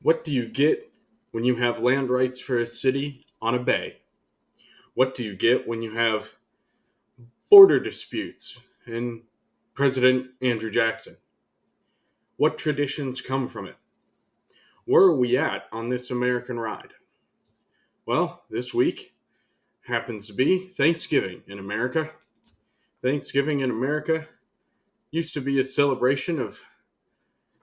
What do you get when you have land rights for a city on a bay? What do you get when you have border disputes and President Andrew Jackson? What traditions come from it? Where are we at on this American ride? Well, this week happens to be Thanksgiving in America. Thanksgiving in America used to be a celebration of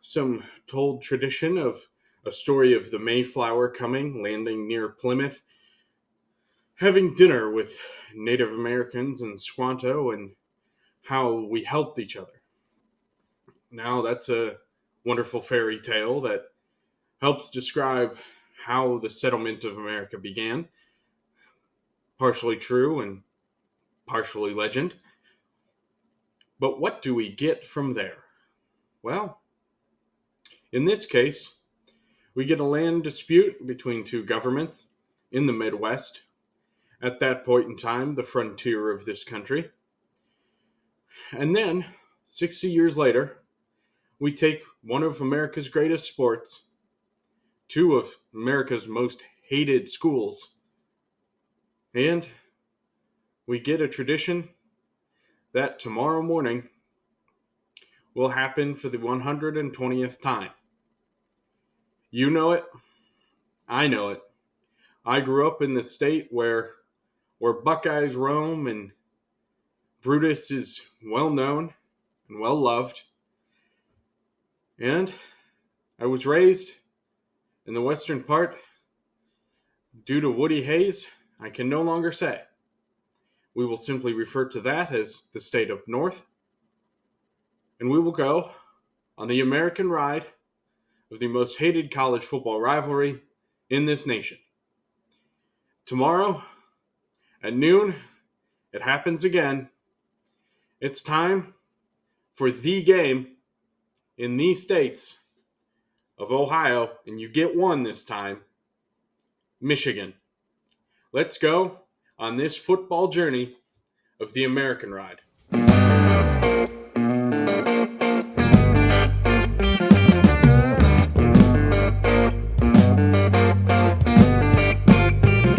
some told tradition of a story of the Mayflower coming, landing near Plymouth, having dinner with Native Americans in Squanto, and how we helped each other. Now, that's a wonderful fairy tale that helps describe how the settlement of America began. Partially true and partially legend. But what do we get from there? Well, in this case, we get a land dispute between two governments in the Midwest, at that point in time, the frontier of this country. And then, 60 years later, we take one of America's greatest sports, two of America's most hated schools, and we get a tradition that tomorrow morning will happen for the 120th time. You know it. I know it. I grew up in the state where Buckeyes roam and Brutus is well known and well loved. And I was raised in the western part. Due to Woody Hayes, I can no longer say. We will simply refer to that as the state up north. And we will go on the American ride of the most hated college football rivalry in this nation. Tomorrow at noon, it happens again. It's time for the game in these states of Ohio, and you get one this time, Michigan. Let's go on this football journey of the American ride.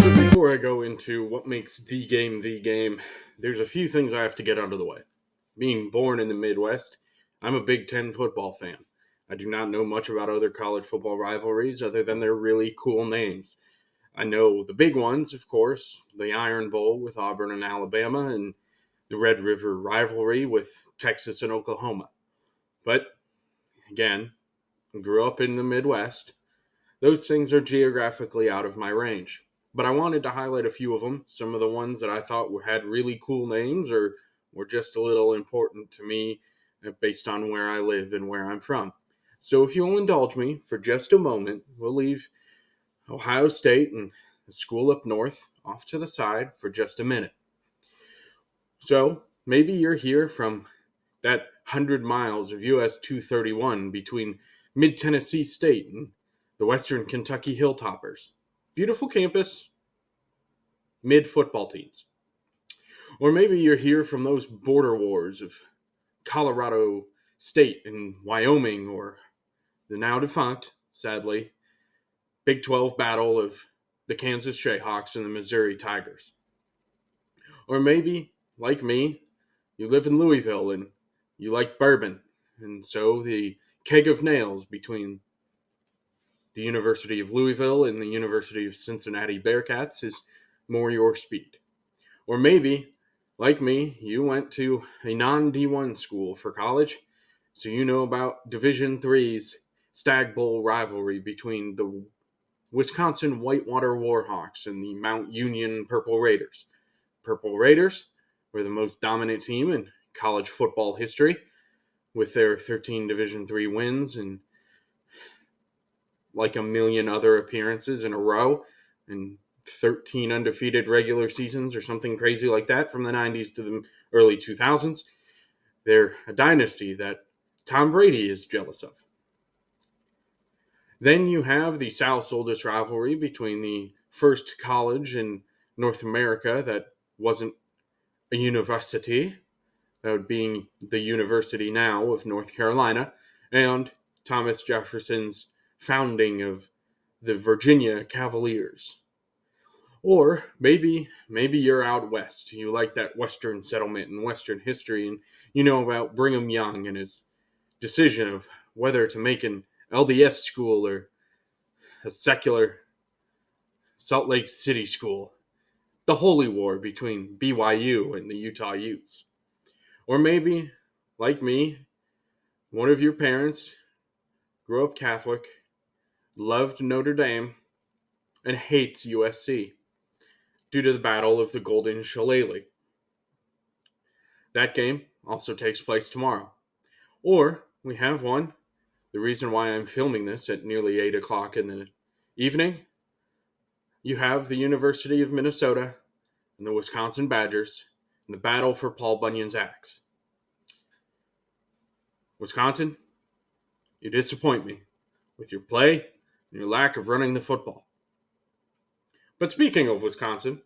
So before I go into what makes the game, there's a few things I have to get out of the way. Being born in the Midwest, I'm a Big Ten football fan. I do not know much about other college football rivalries other than their really cool names. I know the big ones, of course, the Iron Bowl with Auburn and Alabama, and the Red River rivalry with Texas and Oklahoma. But, again, I grew up in the Midwest. Those things are geographically out of my range. But I wanted to highlight a few of them, some of the ones that I thought had really cool names or were just a little important to me based on where I live and where I'm from. So if you'll indulge me for just a moment, we'll leave Ohio State and the school up north off to the side for just a minute. So maybe you're here from that 100 miles of US 231 between Mid-Tennessee State and the Western Kentucky Hilltoppers. Beautiful campus, mid-football teams. Or maybe you're here from those border wars of Colorado State and Wyoming, or the now defunct, sadly, Big 12 battle of the Kansas Jayhawks and the Missouri Tigers. Or maybe, like me, you live in Louisville and you like bourbon, and so the keg of nails between the University of Louisville and the University of Cincinnati Bearcats is more your speed. Or maybe, like me, you went to a non-D1 school for college, so you know about Division III's Stag Bowl rivalry between the Wisconsin Whitewater Warhawks and the Mount Union Purple Raiders. Purple Raiders were the most dominant team in college football history, with their 13 Division III wins and like a million other appearances in a row, and 13 undefeated regular seasons or something crazy like that from the 90s to the early 2000s. They're a dynasty that Tom Brady is jealous of. Then you have the South's oldest rivalry between the first college in North America that wasn't a university, that would be the University now of North Carolina, and Thomas Jefferson's founding of the Virginia Cavaliers. Or maybe you're out west. You like that Western settlement and Western history, and you know about Brigham Young and his decision of whether to make an LDS school or a secular Salt Lake City school. The holy war between BYU and the Utah Utes. Or maybe, like me, one of your parents grew up Catholic, loved Notre Dame, and hates USC due to the Battle of the Golden Shillelagh. That game also takes place tomorrow. Or we have one. The reason why I'm filming this at nearly 8 o'clock in the evening, you have the University of Minnesota and the Wisconsin Badgers in the battle for Paul Bunyan's axe. Wisconsin, you disappoint me with your play and your lack of running the football. But speaking of Wisconsin,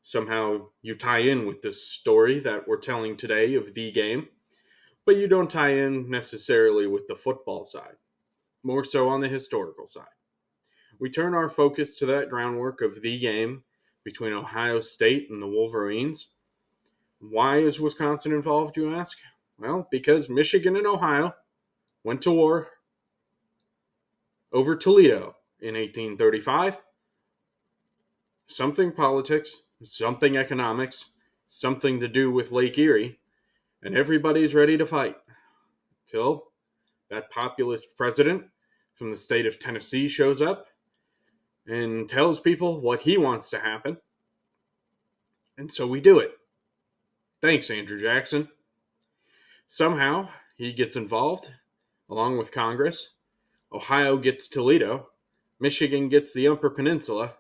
somehow you tie in with this story that we're telling today of the game, but you don't tie in necessarily with the football side, more so on the historical side. We turn our focus to that groundwork of the game between Ohio State and the Wolverines. Why is Wisconsin involved, you ask? Well, because Michigan and Ohio went to war over Toledo in 1835. Something politics, something economics, something to do with Lake Erie, and everybody's ready to fight. Till that populist president from the state of Tennessee shows up and tells people what he wants to happen. And so we do it. Thanks, Andrew Jackson. Somehow, he gets involved, along with Congress. Ohio gets Toledo. Michigan gets the Upper Peninsula.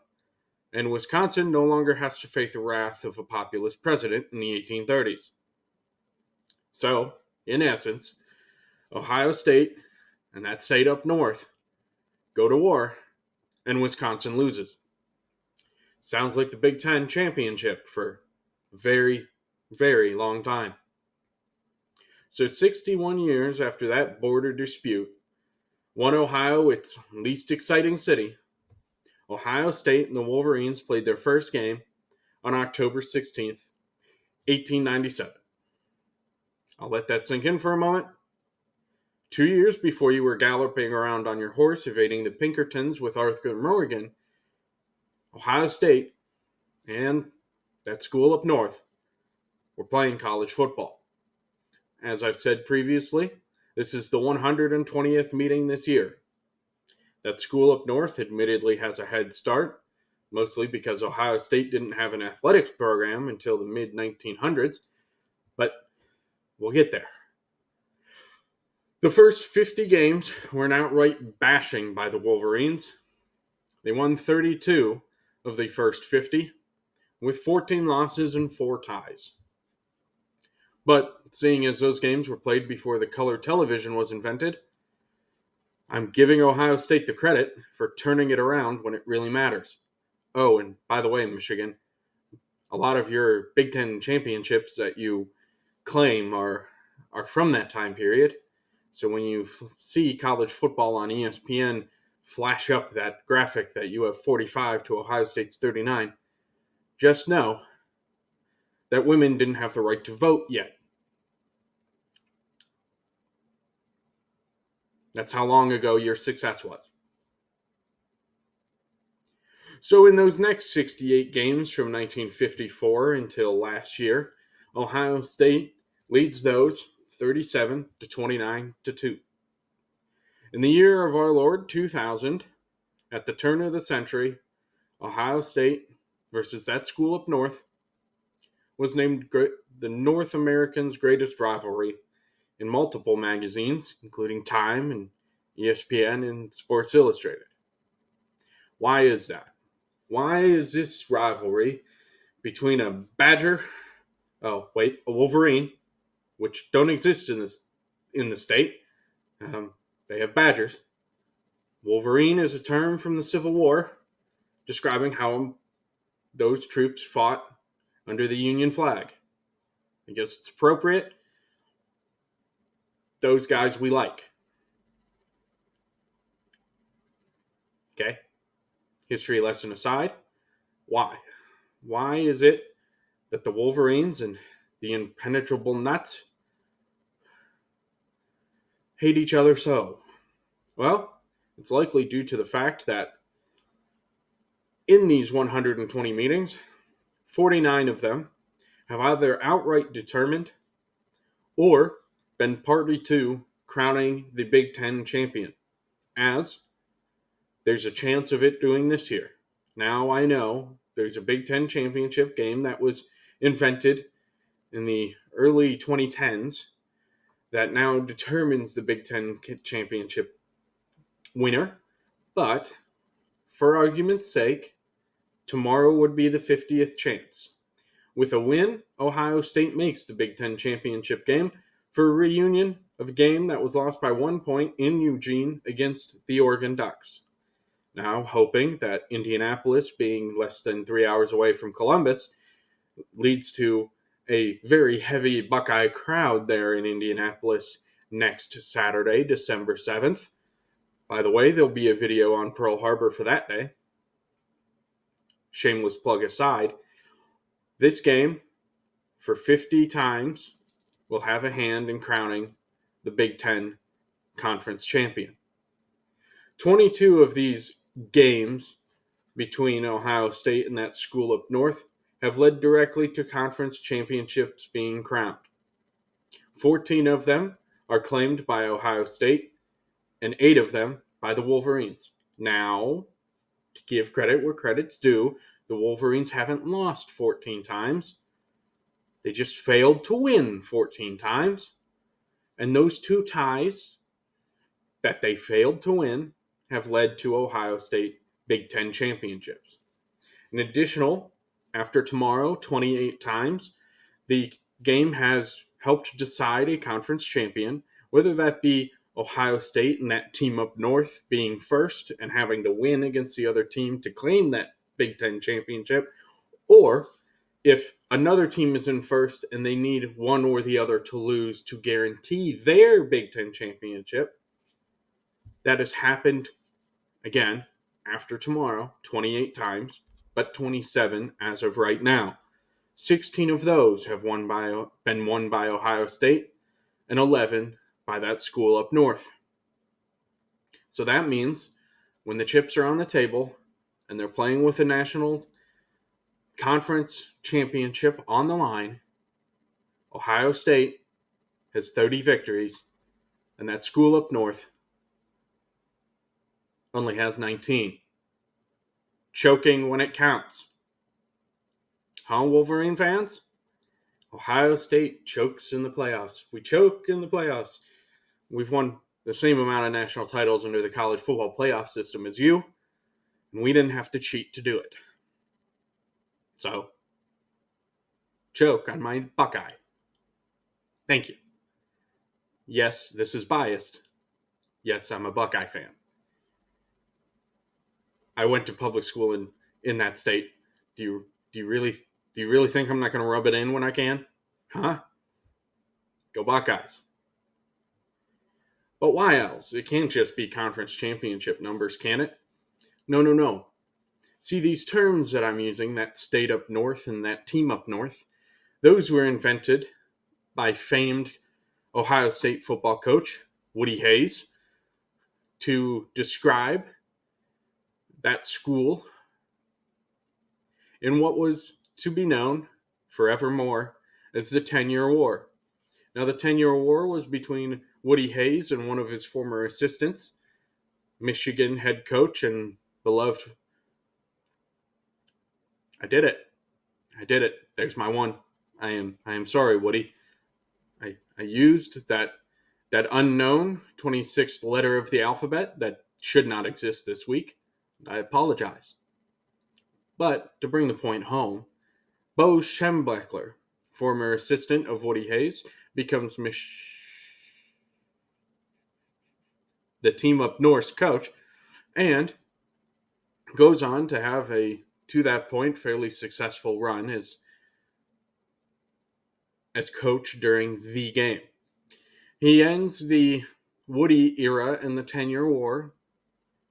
And Wisconsin no longer has to face the wrath of a populist president in the 1830s. So, in essence, Ohio State and that state up north go to war, and Wisconsin loses. Sounds like the Big Ten championship for a very, very long time. So 61 years after that border dispute, one Ohio, its least exciting city, Ohio State and the Wolverines played their first game on October 16th, 1897. I'll let that sink in for a moment. 2 years before you were galloping around on your horse evading the Pinkertons with Arthur Morgan, Ohio State and that school up north were playing college football. As I've said previously, this is the 120th meeting this year. That school up north admittedly has a head start, mostly because Ohio State didn't have an athletics program until the mid-1900s, but we'll get there. The first 50 games were an outright bashing by the Wolverines. They won 32 of the first 50, with 14 losses and 4 ties. But seeing as those games were played before the color television was invented, I'm giving Ohio State the credit for turning it around when it really matters. Oh, and by the way, Michigan, a lot of your Big Ten championships that you claim are from that time period. So when you see college football on ESPN flash up that graphic that you have 45 to Ohio State's 39, just know that women didn't have the right to vote yet. That's how long ago your success was. So in those next 68 games from 1954 until last year, Ohio State leads those 37 to 29 to 2. In the year of our Lord 2000, at the turn of the century, Ohio State versus that school up north was named the North American's greatest rivalry in multiple magazines, including Time and ESPN and Sports Illustrated. Why is that? Why is this rivalry between a Wolverine, which don't exist in the state? They have badgers. Wolverine is a term from the Civil War describing how those troops fought under the Union flag. I guess it's appropriate. Those guys we like. Okay? History lesson aside, why? Why is it that the Wolverines and the impenetrable Nuts hate each other so? Well, it's likely due to the fact that in these 120 meetings, 49 of them have either outright determined or been party to crowning the Big Ten champion, as there's a chance of it doing this year. Now I know there's a Big Ten championship game that was invented in the early 2010s that now determines the Big Ten championship winner, but for argument's sake, tomorrow would be the 50th chance. With a win, Ohio State makes the Big Ten championship game for a reunion of a game that was lost by 1 point in Eugene against the Oregon Ducks. Now, hoping that Indianapolis, being less than 3 hours away from Columbus, leads to a very heavy Buckeye crowd there in Indianapolis next Saturday, December 7th. By the way, there'll be a video on Pearl Harbor for that day. Shameless plug aside, this game, for 50 times, will have a hand in crowning the Big Ten Conference champion. 22 of these games between Ohio State and that school up north have led directly to conference championships being crowned. 14 of them are claimed by Ohio State, and 8 of them by the Wolverines. Now, to give credit where credit's due, the Wolverines haven't lost 14 times. They just failed to win 14 times. And those 2 ties that they failed to win have led to Ohio State Big Ten championships. An additional, after tomorrow, 28 times, the game has helped decide a conference champion, whether that be Ohio State and that team up north being first and having to win against the other team to claim that Big Ten championship, or if another team is in first and they need one or the other to lose to guarantee their Big Ten championship. That has happened, again, after tomorrow, 28 times, but 27 as of right now. 16 of those have been won by Ohio State, and 11 by that school up north. So that means when the chips are on the table and they're playing with a national conference championship on the line, Ohio State has 30 victories, and that school up north only has 19. Choking when it counts. Huh, Wolverine fans? Ohio State chokes in the playoffs. We choke in the playoffs. We've won the same amount of national titles under the college football playoff system as you, and we didn't have to cheat to do it. So, choke on my Buckeye. Thank you. Yes, this is biased. Yes, I'm a Buckeye fan. I went to public school in that state. Do you really think I'm not going to rub it in when I can? Huh? Go Buckeyes. But why else? It can't just be conference championship numbers, can it? No. See, these terms that I'm using, that state up north and that team up north, those were invented by famed Ohio State football coach Woody Hayes to describe that school in what was to be known forevermore as the 10-Year War. Now, the 10-Year War was between Woody Hayes and one of his former assistants, Michigan head coach and beloved. I did it. There's my one. I am sorry, Woody. I used that unknown 26th letter of the alphabet that should not exist this week. I apologize. But to bring the point home, Bo Schembechler, former assistant of Woody Hayes, becomes the team up north's coach and goes on to have to that point, fairly successful run as coach during the game. He ends the Woody era in the 10-Year War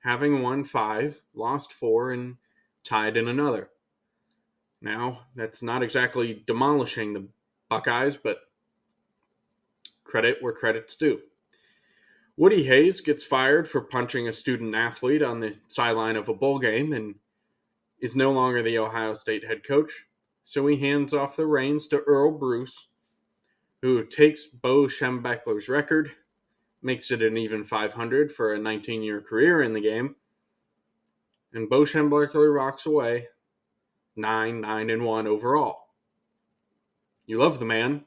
having won 5, lost 4, and tied in another. Now, that's not exactly demolishing the Buckeyes, but credit where credit's due. Woody Hayes gets fired for punching a student athlete on the sideline of a bowl game and is no longer the Ohio State head coach, so he hands off the reins to Earl Bruce, who takes Bo Schembechler's record, makes it an even 500 for a 19-year career in the game, and Bo Schembechler walks away 9-1 overall. You love the man,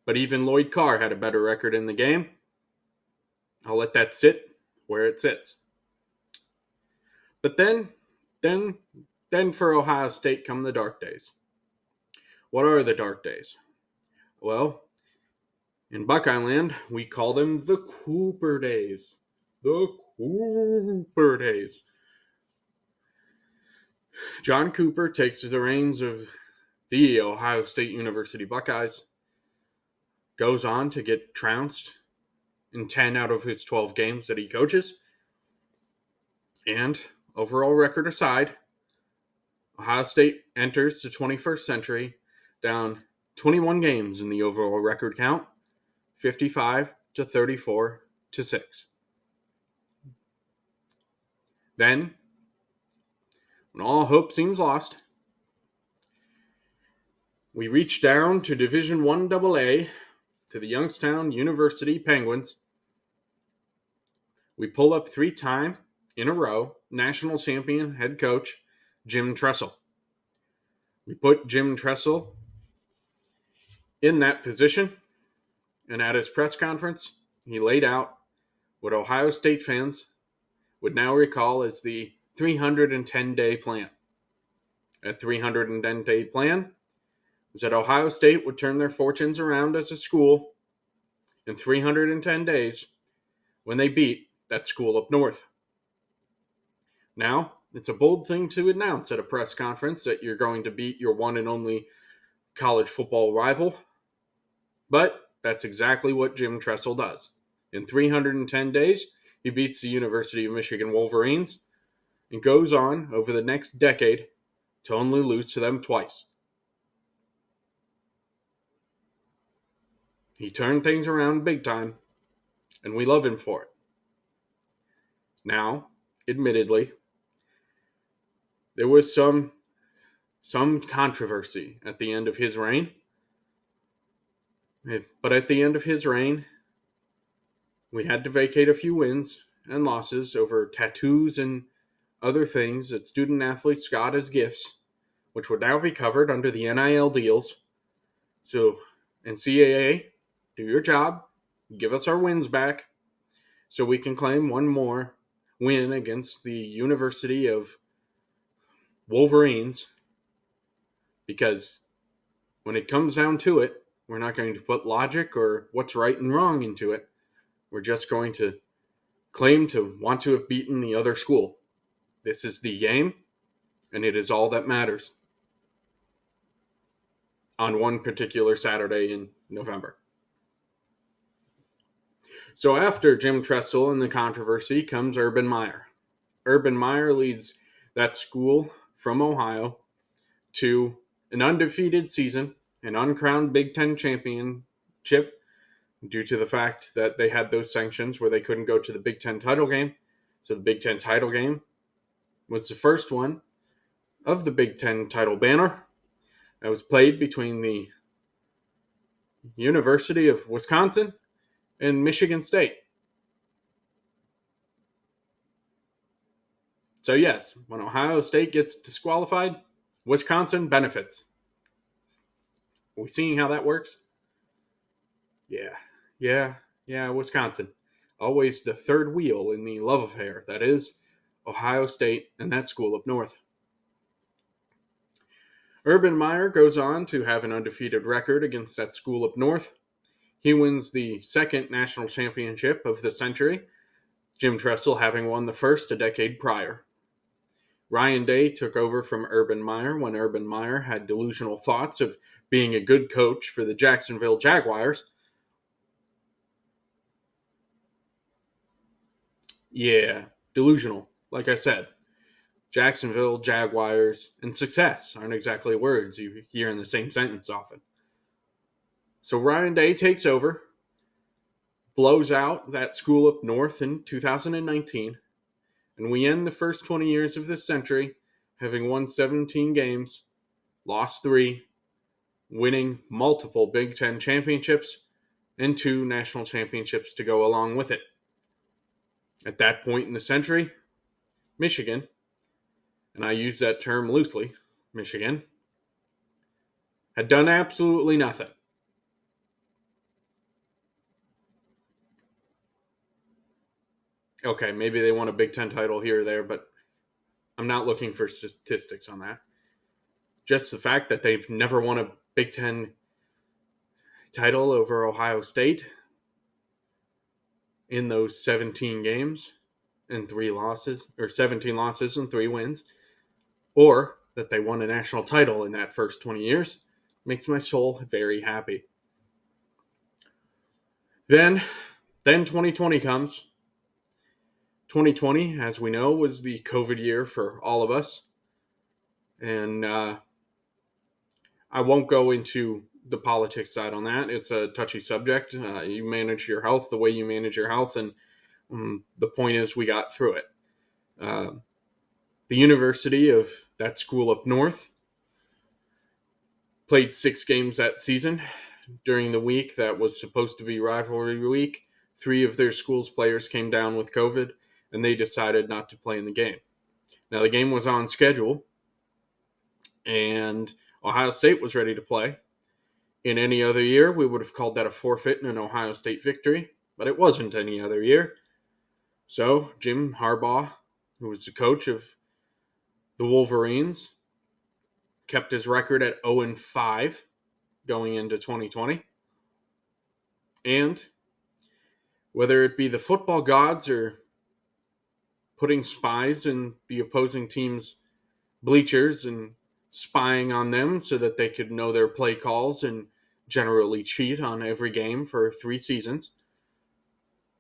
but even Lloyd Carr had a better record in the game. I'll let that sit where it sits. But then for Ohio State come the dark days. What are the dark days? Well, in Buckeye Land, we call them the Cooper days. The Cooper days. John Cooper takes the reins of the Ohio State University Buckeyes, goes on to get trounced in 10 out of his 12 games that he coaches, and overall record aside, Ohio State enters the 21st century down 21 games in the overall record count, 55 to 34 to 6. Then, when all hope seems lost, we reach down to Division I AA to the Youngstown University Penguins. We pull up 3-time in a row national champion head coach Jim Tressel. We put Jim Tressel in that position, and at his press conference, he laid out what Ohio State fans would now recall as the 310-day plan. That 310-day plan was that Ohio State would turn their fortunes around as a school in 310 days when they beat that school up north. Now, it's a bold thing to announce at a press conference that you're going to beat your one and only college football rival, but that's exactly what Jim Tressel does. In 310 days, he beats the University of Michigan Wolverines and goes on over the next decade to only lose to them twice. He turned things around big time, and we love him for it. Now, admittedly, there was some controversy at the end of his reign. But at the end of his reign, we had to vacate a few wins and losses over tattoos and other things that student athletes got as gifts, which would now be covered under the NIL deals. So, NCAA, do your job, give us our wins back, so we can claim one more win against the University of Wolverines, because when it comes down to it, we're not going to put logic or what's right and wrong into it. We're just going to claim to want to have beaten the other school. This is the game, and it is all that matters on one particular Saturday in November. So after Jim Tressel and the controversy comes Urban Meyer. Urban Meyer leads that school from Ohio to an undefeated season, an uncrowned Big Ten championship, due to the fact that they had those sanctions where they couldn't go to the Big Ten title game. So the Big Ten title game was the first one of the Big Ten title banner that was played between the University of Wisconsin and Michigan State. So yes, when Ohio State gets disqualified, Wisconsin benefits. Are we seeing how that works? Yeah, Wisconsin. Always the third wheel in the love affair. That is Ohio State and that school up north. Urban Meyer goes on to have an undefeated record against that school up north. He wins the second national championship of the century, Jim Tressel having won the first a decade prior. Ryan Day took over from Urban Meyer when Urban Meyer had delusional thoughts of being a good coach for the Jacksonville Jaguars. Yeah, delusional. Like I said, Jacksonville, Jaguars, and success aren't exactly words you hear in the same sentence often. So Ryan Day takes over, blows out that school up north in 2019, and we end the first 20 years of this century having won 17 games, lost 3, winning multiple Big Ten championships, and 2 national championships to go along with it. At that point in the century, Michigan, and I use that term loosely, Michigan, had done absolutely nothing. Okay, maybe they won a Big Ten title here or there, but I'm not looking for statistics on that. Just the fact that they've never won a Big Ten title over Ohio State in those 17 games and 3 losses, or 17 losses and 3 wins, or that they won a national title in that first 20 years, makes my soul very happy. Then 2020 comes. 2020, as we know, was the COVID year for all of us. And I won't go into the politics side on that. It's a touchy subject. You manage your health the way you manage your health. And the point is, we got through it. The university of that school up north played 6 games that season. During the week that was supposed to be rivalry week, 3 of their school's players came down with COVID, and they decided not to play in the game. Now, the game was on schedule, and Ohio State was ready to play. In any other year, we would have called that a forfeit and an Ohio State victory, but it wasn't any other year. So, Jim Harbaugh, who was the coach of the Wolverines, kept his record at 0-5 going into 2020. And whether it be the football gods or putting spies in the opposing team's bleachers and spying on them so that they could know their play calls and generally cheat on every game for 3 seasons,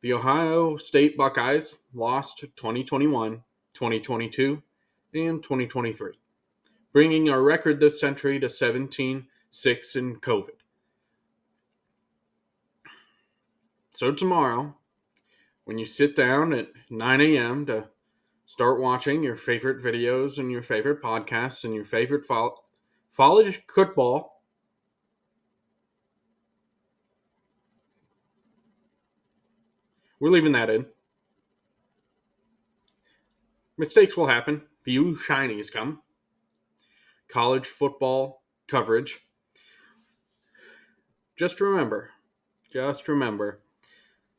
the Ohio State Buckeyes lost 2021, 2022, and 2023, bringing our record this century to 17-6 in COVID. So tomorrow, when you sit down at 9 a.m. to start watching your favorite videos and your favorite podcasts and your favorite college football, we're leaving that in. Mistakes will happen. The shinies come. College football coverage. Just remember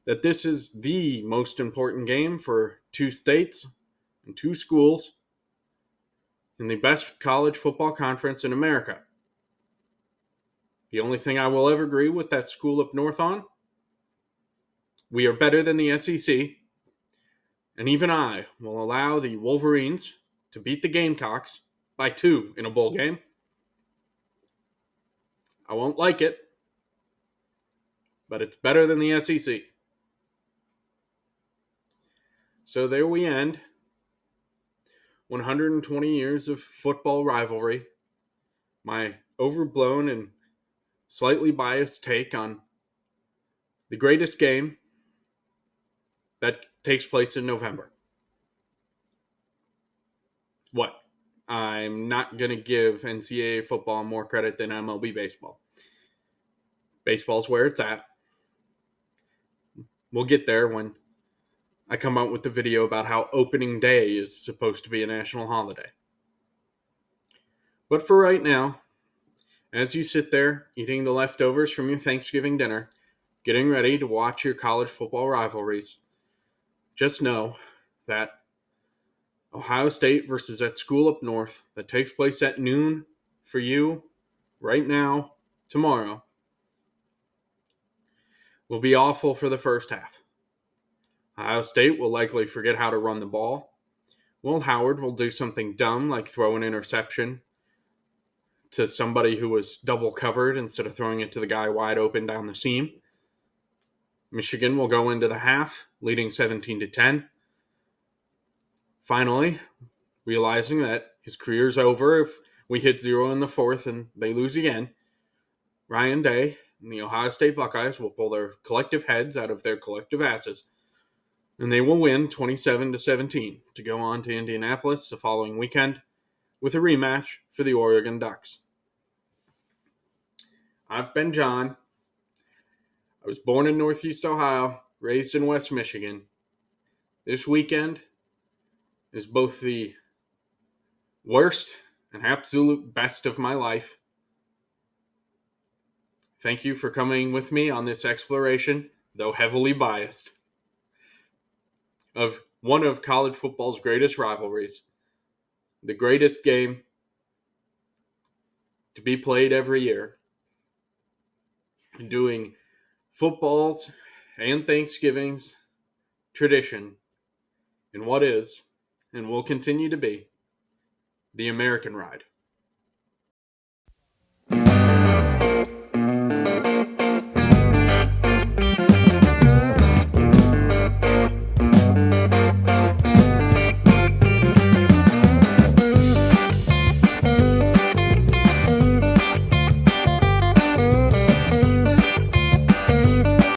that this is the most important game for 2 states and 2 schools in the best college football conference in America. The only thing I will ever agree with that school up north on, we are better than the SEC, and even I will allow the Wolverines to beat the Gamecocks by 2 in a bowl game. I won't like it, but it's better than the SEC. So there we end. 120 years of football rivalry. My overblown and slightly biased take on the greatest game that takes place in November. What? I'm not going to give NCAA football more credit than MLB baseball. Baseball's where it's at. We'll get there when I come out with the video about how opening day is supposed to be a national holiday. But for right now, as you sit there eating the leftovers from your Thanksgiving dinner, getting ready to watch your college football rivalries, just know that Ohio State versus that school up north that takes place at noon for you right now, tomorrow, will be awful for the first half. Ohio State will likely forget how to run the ball. Will Howard will do something dumb like throw an interception to somebody who was double covered instead of throwing it to the guy wide open down the seam. Michigan will go into the half leading 17-10. Finally, realizing that his career's over if we hit 0 in the fourth and they lose again, Ryan Day and the Ohio State Buckeyes will pull their collective heads out of their collective asses, and they will win 27-17 to go on to Indianapolis the following weekend with a rematch for the Oregon Ducks. I've been John. I was born in Northeast Ohio, raised in West Michigan. This weekend is both the worst and absolute best of my life. Thank you for coming with me on this exploration, though heavily biased, of one of college football's greatest rivalries, the greatest game to be played every year, doing football's and Thanksgiving's tradition in what is, and will continue to be, the American Ride.